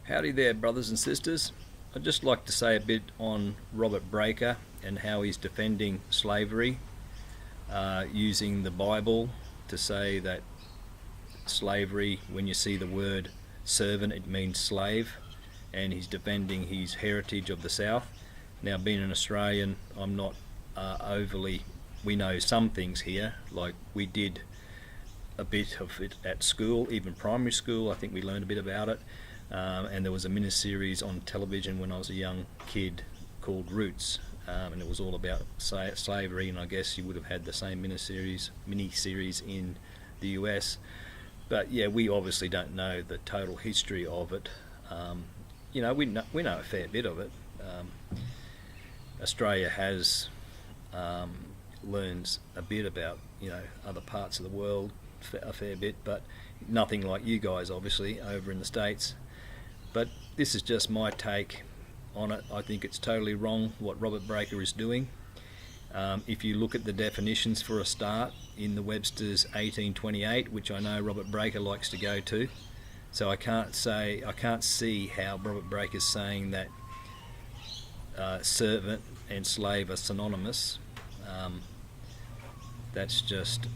Howdy there, brothers and sisters. I'd just like to say a bit on Robert Breaker and how he's defending slavery, using the Bible to say that slavery, when you see the word servant, it means slave, and he's defending his heritage of the South. Now, being an Australian, I'm not we know some things here, like we did a bit of it at school, even primary school. I think we learned a bit about it. And there was a mini-series on television when I was a young kid called Roots, and it was all about slavery, and I guess you would have had the same mini-series in the US. But yeah, we obviously don't know the total history of it. We know a fair bit of it. Australia has learned a bit about other parts of the world, a fair bit, but nothing like you guys obviously over in the States. But this is just my take on it. I think it's totally wrong what Robert Breaker is doing. If you look at the definitions for a start in the Webster's 1828, which I know Robert Breaker likes to go to, so I can't see how Robert Breaker is saying that servant and slave are synonymous. That's just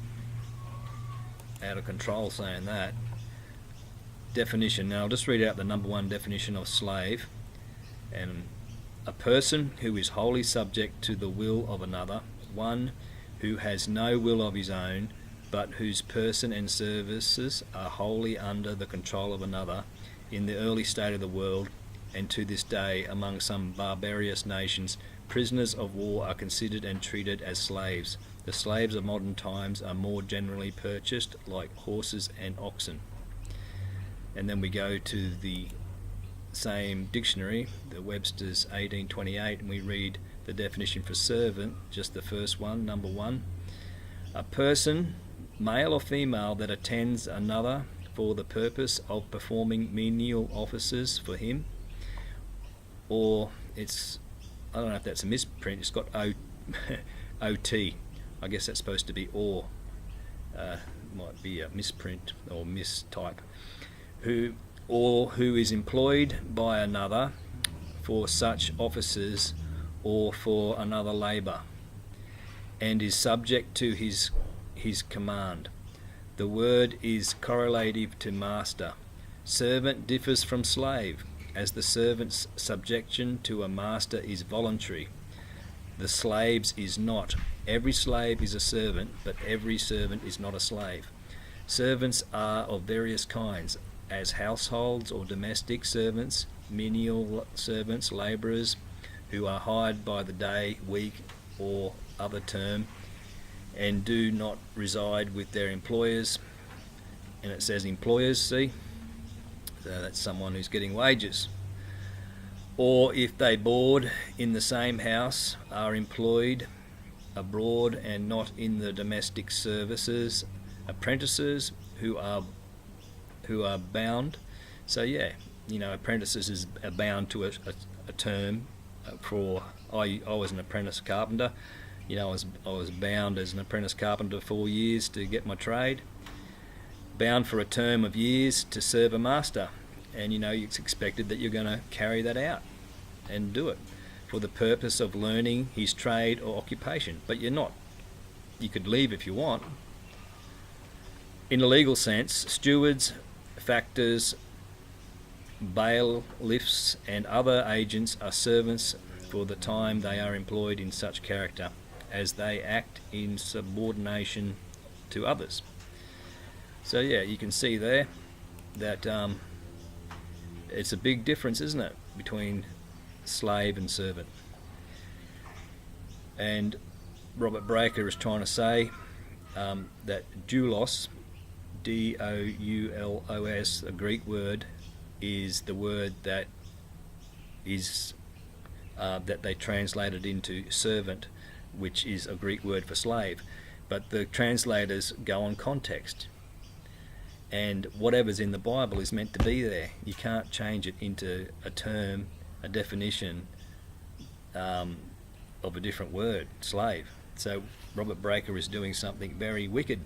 out of control saying that. Definition. Now I'll just read out the number one definition of slave. And a person who is wholly subject to the will of another, one who has no will of his own, but whose person and services are wholly under the control of another, in the early state of the world, and to this day among some barbarous nations, prisoners of war are considered and treated as slaves. The slaves of modern times are more generally purchased like horses and oxen. And then we go to the same dictionary, the Webster's 1828, and we read the definition for servant, just the first one, number one. A person, male or female, that attends another for the purpose of performing menial offices for him. Or I don't know if that's a misprint, it's got OT. I guess that's supposed to be or. Might be a misprint or mistype. Who is employed by another for such offices or for another labour, and is subject to his command. The word is correlative to master. Servant differs from slave, as the servant's subjection to a master is voluntary. The slave's is not. Every slave is a servant, but every servant is not a slave. Servants are of various kinds, as households or domestic servants, menial servants, labourers who are hired by the day, week, or other term, and do not reside with their employers. And it says employers, see? So that's someone who's getting wages. Or if they board in the same house, are employed abroad and not in the domestic services, apprentices who are bound. So yeah, apprentices are bound to a term. I was an apprentice carpenter. I was bound as an apprentice carpenter 4 years to get my trade. Bound for a term of years to serve a master, and it's expected that you're going to carry that out and do it for the purpose of learning his trade or occupation. But you're not. You could leave if you want. In a legal sense, stewards, factors, bailiffs, and other agents are servants for the time they are employed in such character, as they act in subordination to others. So yeah, you can see there that it's a big difference, isn't it, between slave and servant. And Robert Breaker is trying to say that doulos, D-O-U-L-O-S, a Greek word, is the word that is that they translated into servant, which is a Greek word for slave. But the translators go on context, and whatever's in the Bible is meant to be there. You can't change it into a term, a definition of a different word, slave. So Robert Breaker is doing something very wicked,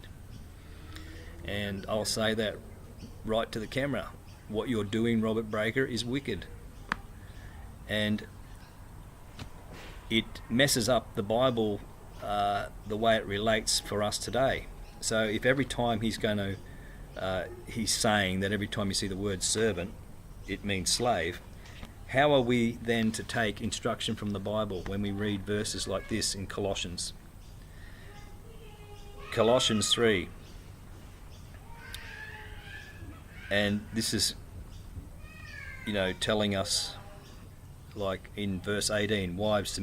and I'll say that right to the camera. what you're doing, Robert Breaker, is wicked. And it messes up the Bible, the way it relates for us today. So if every time he's saying that every time you see the word servant, it means slave, how are we then to take instruction from the Bible when we read verses like this in Colossians? Colossians 3. And this is, telling us, like in verse 18, wives,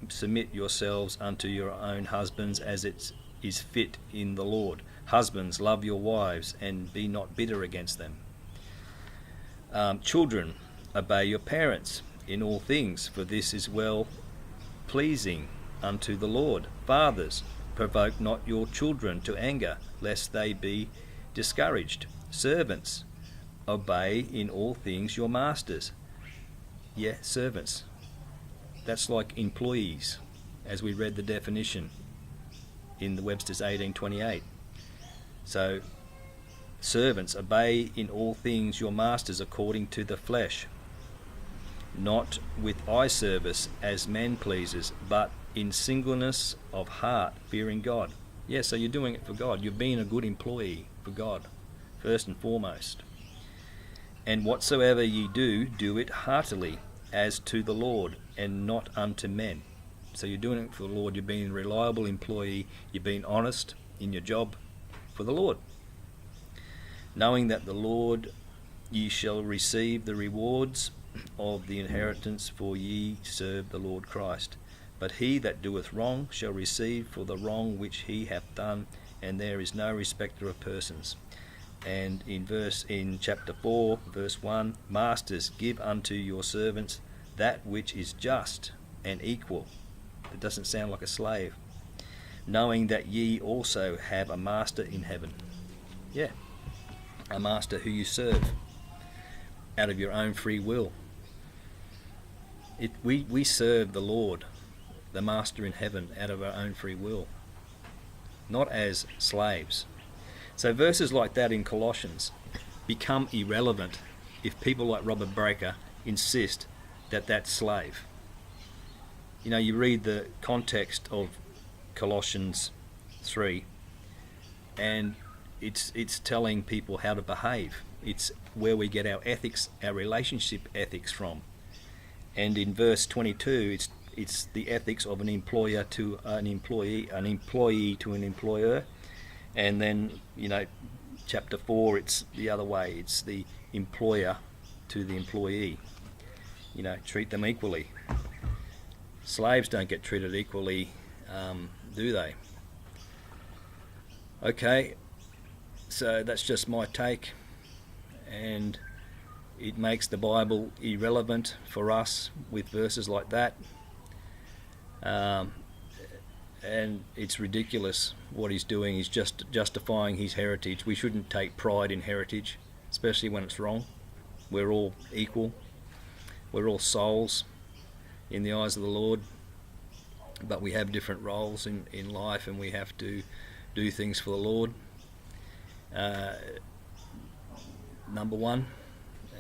submit yourselves unto your own husbands as it is fit in the Lord. Husbands, love your wives and be not bitter against them. Children, obey your parents in all things, for this is well pleasing unto the Lord. Fathers, provoke not your children to anger, lest they be discouraged. Servants, obey in all things your masters. Yeah, servants. That's like employees, as we read the definition in the Webster's 1828. So, servants, obey in all things your masters according to the flesh, not with eye service as men pleasers, but in singleness of heart, fearing God. Yeah, so you're doing it for God. You're being a good employee for God, first and foremost. And whatsoever ye do, do it heartily, as to the Lord, and not unto men. So you're doing it for the Lord. You're being a reliable employee. You're being honest in your job for the Lord. Knowing that the Lord ye shall receive the rewards of the inheritance, for ye serve the Lord Christ. But he that doeth wrong shall receive for the wrong which he hath done, and there is no respecter of persons. And in chapter 4, verse 1, Masters, give unto your servants that which is just and equal. It doesn't sound like a slave. Knowing that ye also have a master in heaven. Yeah, a master who you serve out of your own free will. We serve the Lord, the master in heaven, out of our own free will, not as slaves. So verses like that in Colossians become irrelevant if people like Robert Breaker insist that that's slave. You read the context of Colossians 3, and it's telling people how to behave. It's where we get our ethics, our relationship ethics from. And in verse 22, it's the ethics of an employer to an employee, an employee to an employer. And then, chapter 4, it's the other way. It's the employer to the employee. Treat them equally. Slaves don't get treated equally, do they? Okay, so that's just my take. And it makes the Bible irrelevant for us with verses like that. And it's ridiculous what he's doing. He's just justifying his heritage. We shouldn't take pride in heritage, especially when it's wrong. We're all equal. We're all souls in the eyes of the Lord, but we have different roles in life, and we have to do things for the Lord, number one,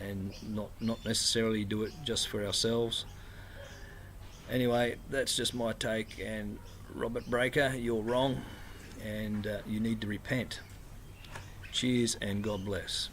and not necessarily do it just for ourselves. Anyway, that's just my take, and Robert Breaker, you're wrong, and you need to repent. Cheers and God bless.